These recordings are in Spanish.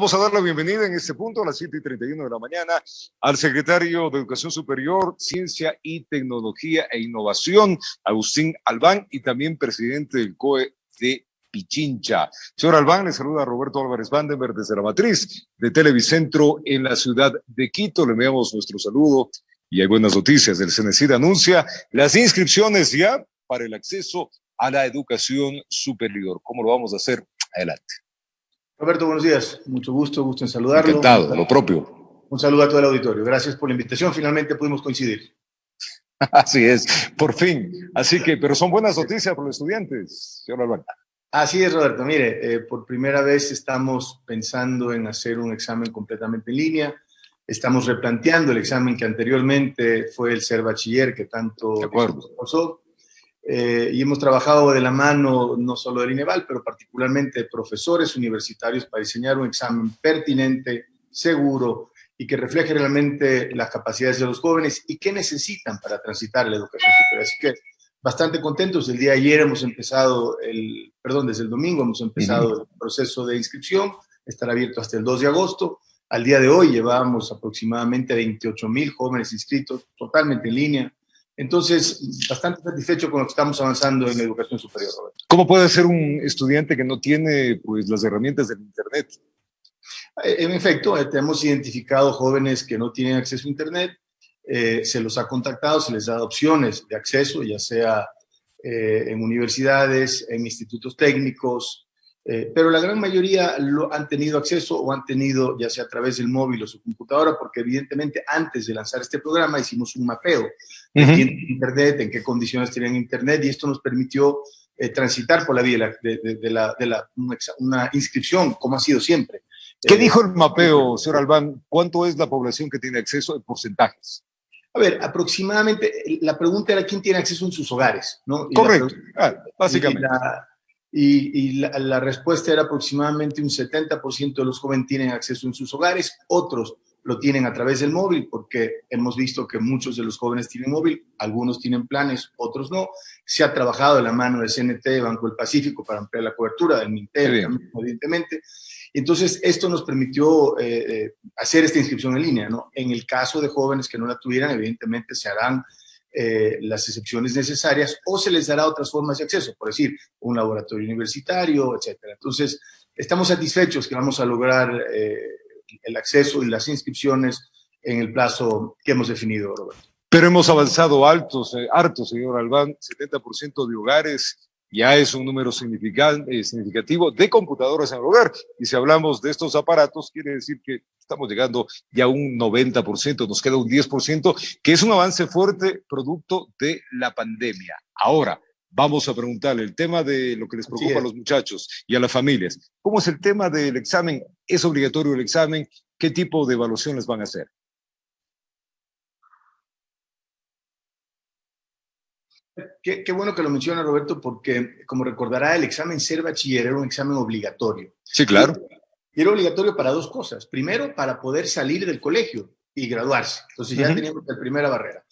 Vamos a dar la bienvenida en este punto a las 7:31 de la mañana al secretario de Educación Superior, Ciencia y Tecnología e Innovación, Agustín Albán, y también presidente del COE de Pichincha. Señor Albán, le saluda Roberto Álvarez Vandenberg desde la matriz de Televicentro en la ciudad de Quito. Le enviamos nuestro saludo y hay buenas noticias. El CENESID anuncia las inscripciones ya para el acceso a la educación superior. ¿Cómo lo vamos a hacer? Adelante. Roberto, buenos días. Mucho gusto en saludarlo. Encantado, lo propio. Un saludo a todo el auditorio. Gracias por la invitación. Finalmente pudimos coincidir. Así es, por fin. Así que, pero son buenas noticias para los estudiantes, señor Albán. Así es, Roberto. Mire, por primera vez estamos pensando en hacer un examen completamente en línea. Estamos replanteando el examen que anteriormente fue el ser bachiller, que tanto pasó. Y hemos trabajado de la mano no solo del INEVAL, pero particularmente profesores universitarios para diseñar un examen pertinente, seguro y que refleje realmente las capacidades de los jóvenes y qué necesitan para transitar la educación superior. Así que bastante contentos. El día de ayer desde el domingo hemos empezado el proceso de inscripción. Estará abierto hasta el 2 de agosto. Al día de hoy llevábamos aproximadamente 28,000 jóvenes inscritos, totalmente en línea. Entonces, bastante satisfecho con lo que estamos avanzando en la educación superior, Roberto. ¿Cómo puede ser un estudiante que no tiene pues, las herramientas del Internet? En efecto, hemos identificado jóvenes que no tienen acceso a Internet, se los ha contactado, se les da opciones de acceso, ya sea en universidades, en institutos técnicos, pero la gran mayoría han tenido acceso o han tenido ya sea a través del móvil o su computadora, porque evidentemente antes de lanzar este programa hicimos un mapeo de quién tiene Internet, en qué condiciones tienen Internet, y esto nos permitió transitar por la vía de una inscripción, como ha sido siempre. ¿Qué dijo el mapeo, señor Albán? ¿Cuánto es la población que tiene acceso en porcentajes? A ver, aproximadamente, la pregunta era quién tiene acceso en sus hogares, ¿no? Correcto, básicamente. Y la respuesta era aproximadamente un 70% de los jóvenes tienen acceso en sus hogares, otros lo tienen a través del móvil, porque hemos visto que muchos de los jóvenes tienen móvil, algunos tienen planes, otros no. Se ha trabajado de la mano del CNT, Banco del Pacífico, para ampliar la cobertura, del MINTEL, evidentemente. Entonces, esto nos permitió hacer esta inscripción en línea, ¿no? En el caso de jóvenes que no la tuvieran, evidentemente se harán las excepciones necesarias o se les dará otras formas de acceso, por decir, un laboratorio universitario, etcétera. Entonces, estamos satisfechos que vamos a lograr el acceso y las inscripciones en el plazo que hemos definido, Roberto. Pero hemos avanzado harto, señor Albán, 70% de hogares. Ya es un número significativo de computadoras en el hogar. Y si hablamos de estos aparatos, quiere decir que estamos llegando ya a un 90%, nos queda un 10%, que es un avance fuerte producto de la pandemia. Ahora, vamos a preguntarle el tema de lo que les preocupa a los muchachos y a las familias. ¿Cómo es el tema del examen? ¿Es obligatorio el examen? ¿Qué tipo de evaluaciones van a hacer? Qué bueno que lo menciona, Roberto, porque, como recordará, el examen ser bachiller era un examen obligatorio. Sí, claro. Y era obligatorio para dos cosas. Primero, para poder salir del colegio y graduarse. Entonces ya teníamos la primera barrera.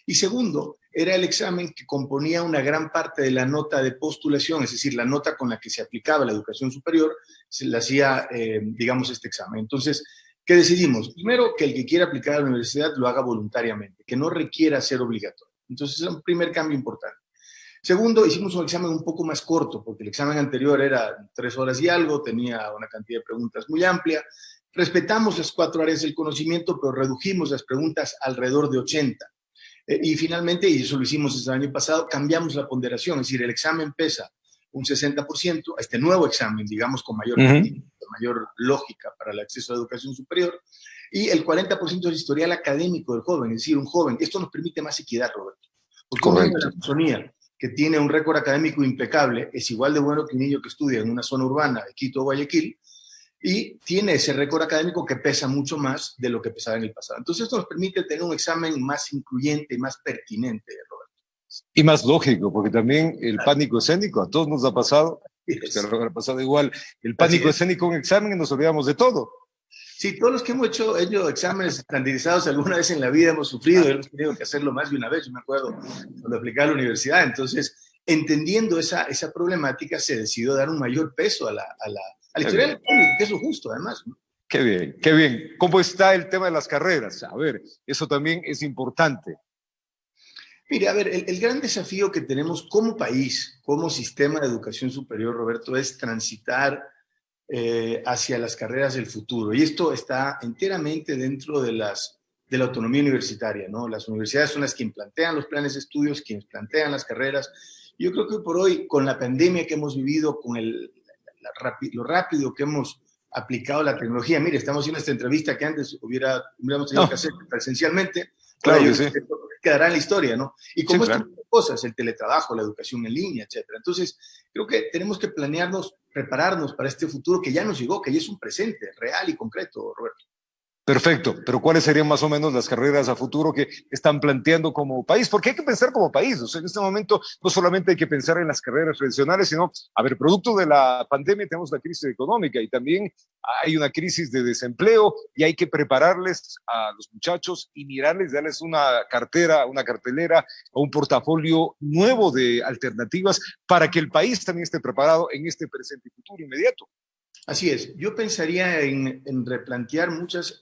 Y segundo, era el examen que componía una gran parte de la nota de postulación, es decir, la nota con la que se aplicaba la educación superior, se le hacía, digamos, este examen. Entonces, ¿qué decidimos? Primero, que el que quiera aplicar a la universidad lo haga voluntariamente, que no requiera ser obligatorio. Entonces, es un primer cambio importante. Segundo, hicimos un examen un poco más corto, porque el examen anterior era 3 horas y algo, tenía una cantidad de preguntas muy amplia. Respetamos las 4 áreas del conocimiento, pero redujimos las preguntas alrededor de 80. Y finalmente, y eso lo hicimos desde el año pasado, cambiamos la ponderación, es decir, el examen pesa un 60%, a este nuevo examen, digamos, con mayor lógica para el acceso a la educación superior, y el 40% es el historial académico del joven, es decir, un joven. Esto nos permite más equidad, Roberto. Porque un niño de la Amazonía que tiene un récord académico impecable es igual de bueno que un niño que estudia en una zona urbana de Quito o Guayaquil y tiene ese récord académico que pesa mucho más de lo que pesaba en el pasado. Entonces, esto nos permite tener un examen más incluyente y más pertinente, Roberto. Y más lógico, porque también el pánico escénico, a todos nos ha pasado, ha pasado igual, el pánico escénico en un examen y nos olvidamos de todo. Sí, todos los que hemos hecho exámenes estandarizados alguna vez en la vida hemos sufrido, hemos tenido que hacerlo más de una vez. Yo me acuerdo cuando aplicaba a la universidad. Entonces, entendiendo esa problemática, se decidió dar un mayor peso a la historia electrónica, que es lo justo, además, ¿no? Qué bien, qué bien. ¿Cómo está el tema de las carreras? A ver, eso también es importante. Mire, a ver, el gran desafío que tenemos como país, como sistema de educación superior, Roberto, es transitar hacia las carreras del futuro. Y esto está enteramente dentro de la autonomía universitaria, ¿no? Las universidades son las quienes plantean los planes de estudios, quienes plantean las carreras. Yo creo que hoy por hoy, con la pandemia que hemos vivido, con lo rápido que hemos aplicado la tecnología, mire, estamos haciendo esta entrevista que antes hubiéramos tenido que hacer presencialmente, Claro ahora que yo sí. creo que quedará en la historia, ¿no? Y Sí, como estas claro. cosas, el teletrabajo, la educación en línea, etcétera. Entonces, creo que tenemos que planearnos, prepararnos para este futuro que ya nos llegó, que ya es un presente real y concreto, Roberto. Perfecto, pero ¿cuáles serían más o menos las carreras a futuro que están planteando como país? Porque hay que pensar como país. O sea, en este momento no solamente hay que pensar en las carreras tradicionales, sino, a ver, producto de la pandemia tenemos la crisis económica y también hay una crisis de desempleo y hay que prepararles a los muchachos y mirarles, darles una cartera, una cartelera o un portafolio nuevo de alternativas para que el país también esté preparado en este presente y futuro inmediato. Así es, yo pensaría en replantear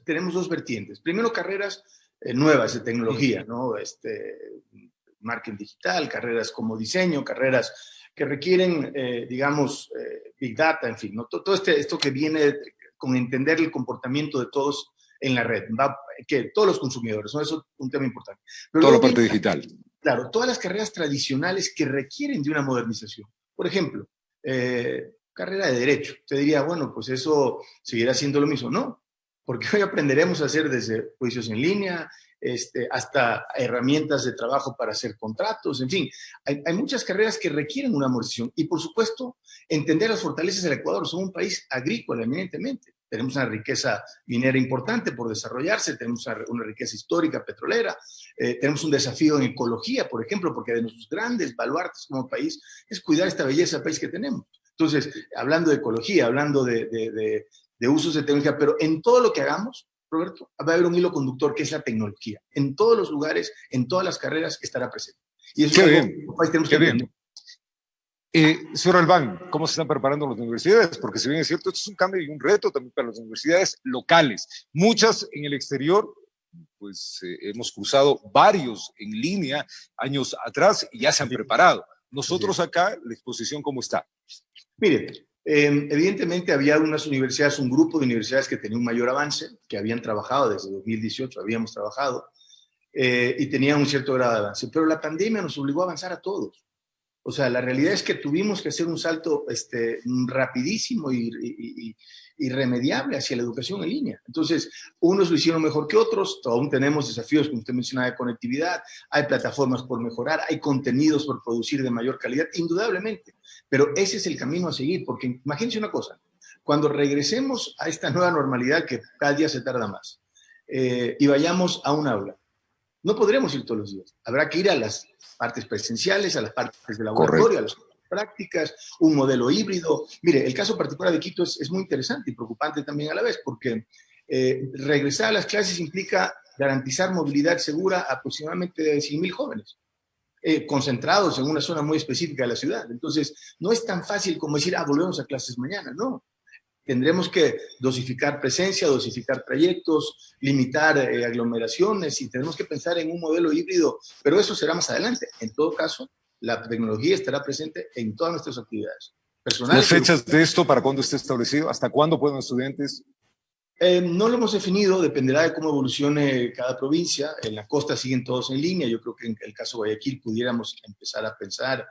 tenemos dos vertientes. Primero, carreras nuevas de tecnología, ¿no? Marketing digital, carreras como diseño, carreras que requieren, digamos, Big Data, en fin, ¿no? Todo esto que viene con entender el comportamiento de todos en la red, que todos los consumidores, ¿no? Eso es un tema importante. Pero Toda la luego parte viene, digital. claro, todas las carreras tradicionales que requieren de una modernización. Por ejemplo, carrera de derecho. Te diría, bueno, pues eso seguirá siendo lo mismo. No, porque hoy aprenderemos a hacer desde juicios en línea, hasta herramientas de trabajo para hacer contratos, en fin, hay muchas carreras que requieren una modernización y, por supuesto, entender las fortalezas del Ecuador. Somos un país agrícola, eminentemente. Tenemos una riqueza minera importante por desarrollarse, tenemos una riqueza histórica petrolera, tenemos un desafío en ecología, por ejemplo, porque de nuestros grandes baluartes como país es cuidar esta belleza del país que tenemos. Entonces, hablando de ecología, hablando de usos de tecnología, pero en todo lo que hagamos, Roberto, va a haber un hilo conductor que es la tecnología. En todos los lugares, en todas las carreras estará presente. Y eso Qué es algo bien, que como país tenemos que qué entender. bien. Señor Albán, ¿cómo se están preparando las universidades? Porque si bien es cierto, esto es un cambio y un reto también para las universidades locales. Muchas en el exterior, pues hemos cruzado varios en línea años atrás y ya se han preparado. Nosotros acá, la exposición, ¿cómo está? Mire, evidentemente había unas universidades, un grupo de universidades que tenía un mayor avance, que habían trabajado desde 2018, habíamos trabajado, y tenían un cierto grado de avance. Pero la pandemia nos obligó a avanzar a todos. O sea, la realidad es que tuvimos que hacer un salto rapidísimo y irremediable hacia la educación en línea. Entonces, unos lo hicieron mejor que otros, aún tenemos desafíos, como usted mencionaba, de conectividad, hay plataformas por mejorar, hay contenidos por producir de mayor calidad, indudablemente, pero ese es el camino a seguir, porque imagínense una cosa, cuando regresemos a esta nueva normalidad que cada día se tarda más, y vayamos a un aula, no podremos ir todos los días. Habrá que ir a las partes presenciales, a las partes de laboratorio, a Correcto. las prácticas, un modelo híbrido. Mire, el caso particular de Quito es muy interesante y preocupante también a la vez, porque regresar a las clases implica garantizar movilidad segura a aproximadamente de 100.000 jóvenes. Concentrados en una zona muy específica de la ciudad. Entonces, no es tan fácil como decir, volvemos a clases mañana, no. Tendremos que dosificar presencia, dosificar trayectos, limitar aglomeraciones y tenemos que pensar en un modelo híbrido, pero eso será más adelante. En todo caso, la tecnología estará presente en todas nuestras actividades, ¿Las personales y fechas educativas. de esto para cuándo esté establecido? ¿Hasta cuándo pueden estudiantes? No lo hemos definido, dependerá de cómo evolucione cada provincia. En la costa siguen todos en línea. Yo creo que en el caso de Guayaquil pudiéramos empezar a pensar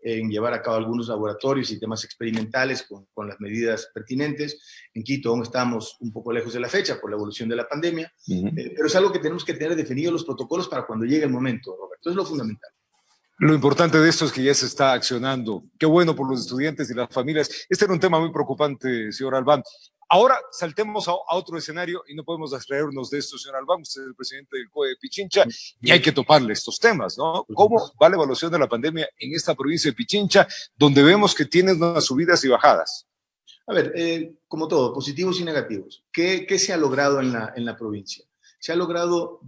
en llevar a cabo algunos laboratorios y temas experimentales con las medidas pertinentes. En Quito aún estamos un poco lejos de la fecha por la evolución de la pandemia, pero es algo que tenemos que tener definidos los protocolos para cuando llegue el momento, Roberto. Es lo fundamental. Lo importante de esto es que ya se está accionando. Qué bueno por los estudiantes y las familias. Este era un tema muy preocupante, señor Albán. Ahora saltemos a otro escenario y no podemos abstraernos de esto, señor Albán. Usted es el presidente del COE de Pichincha y hay que toparle estos temas, ¿no? ¿Cómo va la evaluación de la pandemia en esta provincia de Pichincha, donde vemos que tiene unas subidas y bajadas? A ver, como todo, positivos y negativos. ¿Qué se ha logrado en la provincia? Se ha logrado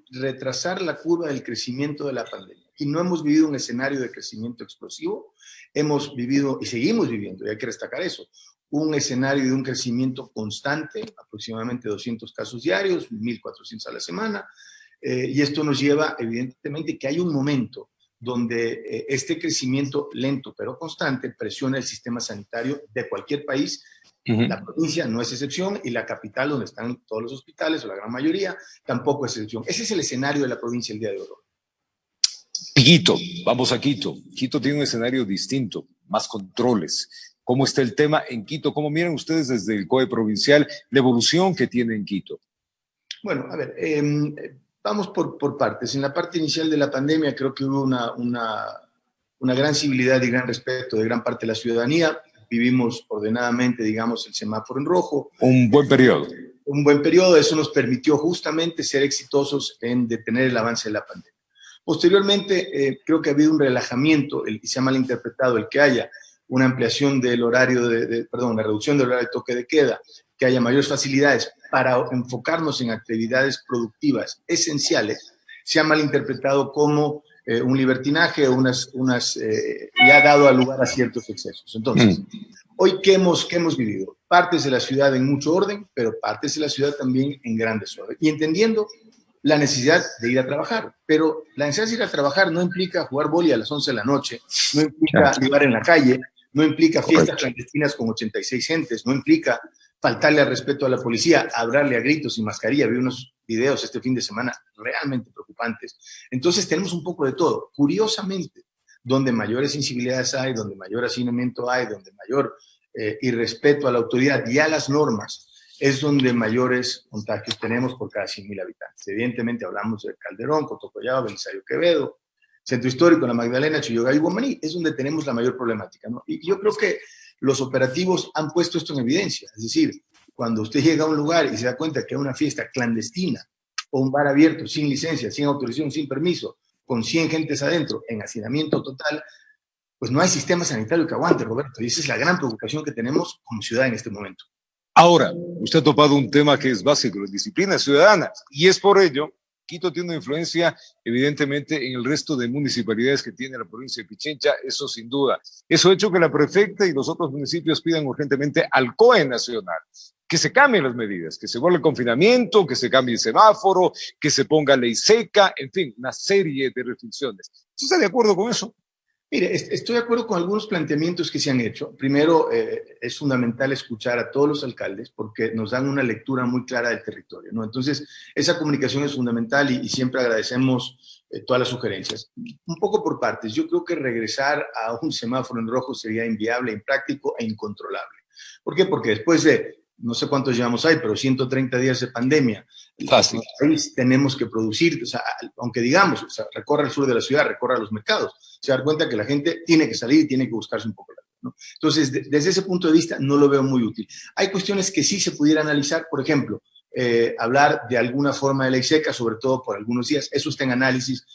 retrasar la curva del crecimiento de la pandemia. Y no hemos vivido un escenario de crecimiento explosivo, hemos vivido y seguimos viviendo, y hay que destacar eso, un escenario de un crecimiento constante, aproximadamente 200 casos diarios, 1.400 a la semana, y esto nos lleva, evidentemente, que hay un momento donde este crecimiento lento pero constante presiona el sistema sanitario de cualquier país. La provincia no es excepción y la capital, donde están todos los hospitales, o la gran mayoría, tampoco es excepción. Ese es el escenario de la provincia el día de hoy. Quito, vamos a Quito. Quito tiene un escenario distinto, más controles. ¿Cómo está el tema en Quito? ¿Cómo miran ustedes desde el COE provincial la evolución que tiene en Quito? Bueno, a ver, vamos por partes. En la parte inicial de la pandemia creo que hubo una gran civilidad y gran respeto de gran parte de la ciudadanía. Vivimos ordenadamente, digamos, el semáforo en rojo. Un buen periodo. Un buen periodo, eso nos permitió justamente ser exitosos en detener el avance de la pandemia. Posteriormente, creo que ha habido un relajamiento, y se ha malinterpretado el que haya una ampliación del horario, una reducción del horario de toque de queda, que haya mayores facilidades para enfocarnos en actividades productivas esenciales, se ha malinterpretado como un libertinaje y ha dado lugar a ciertos excesos. Entonces, hoy, ¿qué hemos vivido? Partes de la ciudad en mucho orden, pero partes de la ciudad también en gran desorden. Y entendiendo la necesidad de ir a trabajar, pero la necesidad de ir a trabajar no implica jugar boli a las 11 de la noche, no implica libar en la calle, no implica fiestas clandestinas con 86 gentes, no implica faltarle al respeto a la policía, hablarle a gritos sin mascarilla. Vi unos videos este fin de semana realmente preocupantes. Entonces tenemos un poco de todo. Curiosamente, donde mayores incivilidades hay, donde mayor hacinamiento hay, donde mayor irrespeto a la autoridad y a las normas, es donde mayores contagios tenemos por cada 100.000 habitantes. Evidentemente hablamos de Calderón, Cotocollao, Belisario Quevedo, Centro Histórico, La Magdalena, Chillogay y Guamaní, es donde tenemos la mayor problemática, ¿no? Y yo creo que los operativos han puesto esto en evidencia. Es decir, cuando usted llega a un lugar y se da cuenta que hay una fiesta clandestina o un bar abierto sin licencia, sin autorización, sin permiso, con 100 gentes adentro, en hacinamiento total, pues no hay sistema sanitario que aguante, Roberto. Y esa es la gran preocupación que tenemos como ciudad en este momento. Ahora, usted ha topado un tema que es básico, la disciplina ciudadana, y es por ello Quito tiene una influencia, evidentemente, en el resto de municipalidades que tiene la provincia de Pichincha, eso sin duda. Eso ha hecho que la prefecta y los otros municipios pidan urgentemente al COE nacional que se cambien las medidas, que se vuelva el confinamiento, que se cambie el semáforo, que se ponga ley seca, en fin, una serie de restricciones. ¿Usted está de acuerdo con eso? Mire, estoy de acuerdo con algunos planteamientos que se han hecho. Primero, es fundamental escuchar a todos los alcaldes porque nos dan una lectura muy clara del territorio, ¿no? Entonces, esa comunicación es fundamental y siempre agradecemos todas las sugerencias. Un poco por partes. Yo creo que regresar a un semáforo en rojo sería inviable, impráctico e incontrolable. ¿Por qué? Porque después de, no sé cuántos llevamos ahí, pero 130 días de pandemia, fácil. País tenemos que producir, o sea, aunque digamos, o sea, recorra el sur de la ciudad, recorra los mercados, se da cuenta que la gente tiene que salir y tiene que buscarse un poco la vida, ¿no? Entonces, desde ese punto de vista, no lo veo muy útil. Hay cuestiones que sí se pudiera analizar, por ejemplo, hablar de alguna forma de ley seca, sobre todo por algunos días. Eso está en análisis,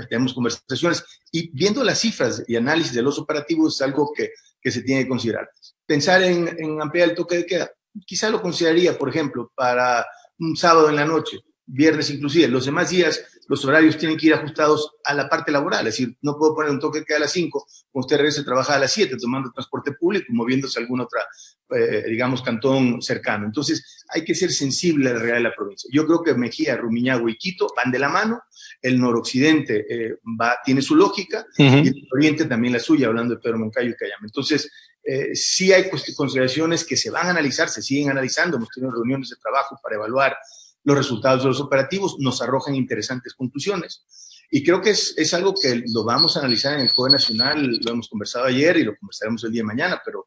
tenemos conversaciones, y viendo las cifras y análisis de los operativos es algo que se tiene que considerar. Pensar en ampliar el toque de queda, quizá lo consideraría, por ejemplo, para un sábado en la noche, viernes inclusive. Los demás días, los horarios tienen que ir ajustados a la parte laboral, es decir, no puedo poner un toque de queda a las 5, cuando usted regrese a trabajar a las 7, tomando transporte público, moviéndose a algún otro, digamos, cantón cercano. Entonces, hay que ser sensible a la realidad de la provincia. Yo creo que Mejía, Rumiñahui y Quito van de la mano, el noroccidente tiene su lógica, y el oriente también la suya, hablando de Pedro Moncayo y Cayama. Entonces, sí hay consideraciones que se van a analizar, se siguen analizando, hemos tenido reuniones de trabajo para evaluar los resultados de los operativos, nos arrojan interesantes conclusiones. Y creo que es algo que lo vamos a analizar en el COE Nacional, lo hemos conversado ayer y lo conversaremos el día de mañana, pero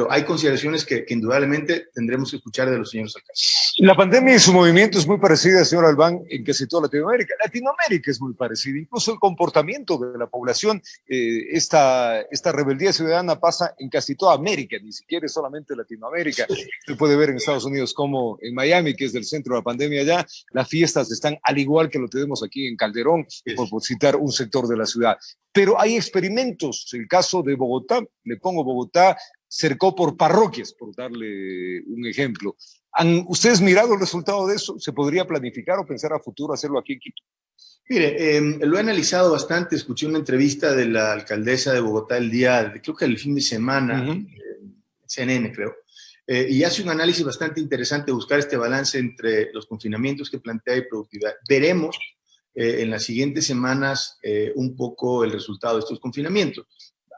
hay consideraciones que indudablemente tendremos que escuchar de los señores alcaldes. La pandemia y su movimiento es muy parecida, señor Albán, en casi toda Latinoamérica. Latinoamérica es muy parecida, incluso el comportamiento de la población, esta rebeldía ciudadana pasa en casi toda América, ni siquiera es solamente Latinoamérica. Se puede ver en Estados Unidos como en Miami, que es del centro de la pandemia allá, las fiestas están al igual que lo tenemos aquí en Calderón, por citar un sector de la ciudad. Pero hay experimentos, el caso de Bogotá, le pongo Bogotá, cercó por parroquias, por darle un ejemplo. ¿Han ustedes mirado el resultado de eso? ¿Se podría planificar o pensar a futuro hacerlo aquí en Quito? Mire, lo he analizado bastante. Escuché una entrevista de la alcaldesa de Bogotá creo que el fin de semana, CNN, creo, y hace un análisis bastante interesante, buscar este balance entre los confinamientos que plantea y productividad. Veremos en las siguientes semanas un poco el resultado de estos confinamientos.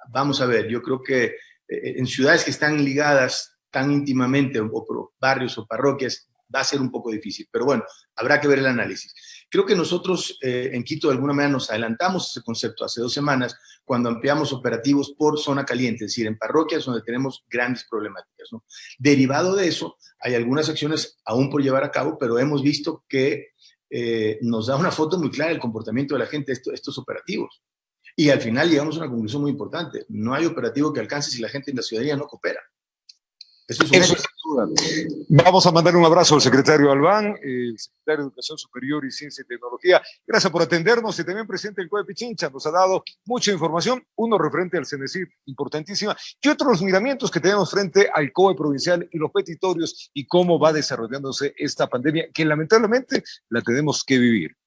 Vamos a ver, yo creo que en ciudades que están ligadas tan íntimamente, o por barrios o parroquias, va a ser un poco difícil, pero bueno, habrá que ver el análisis. Creo que nosotros en Quito de alguna manera nos adelantamos a ese concepto hace 2 semanas cuando ampliamos operativos por zona caliente, es decir, en parroquias donde tenemos grandes problemáticas, ¿no? Derivado de eso, hay algunas acciones aún por llevar a cabo, pero hemos visto que nos da una foto muy clara del comportamiento de la gente estos operativos. Y al final llegamos a una conclusión muy importante. No hay operativo que alcance si la gente en la ciudadanía no coopera. Eso es un hecho. Vamos a mandar un abrazo al secretario Albán, el secretario de Educación Superior y Ciencia y Tecnología. Gracias por atendernos y también presidente del COE Pichincha. Nos ha dado mucha información, uno referente al CENESID, importantísima, y otros miramientos que tenemos frente al COE provincial y los petitorios y cómo va desarrollándose esta pandemia que lamentablemente la tenemos que vivir.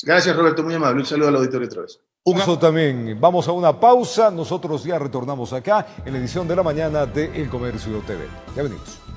Gracias, Roberto, muy amable. Un saludo al auditorio otra vez. Eso también. Vamos a una pausa. Nosotros ya retornamos acá en la edición de la mañana de El Comercio TV. Ya venimos.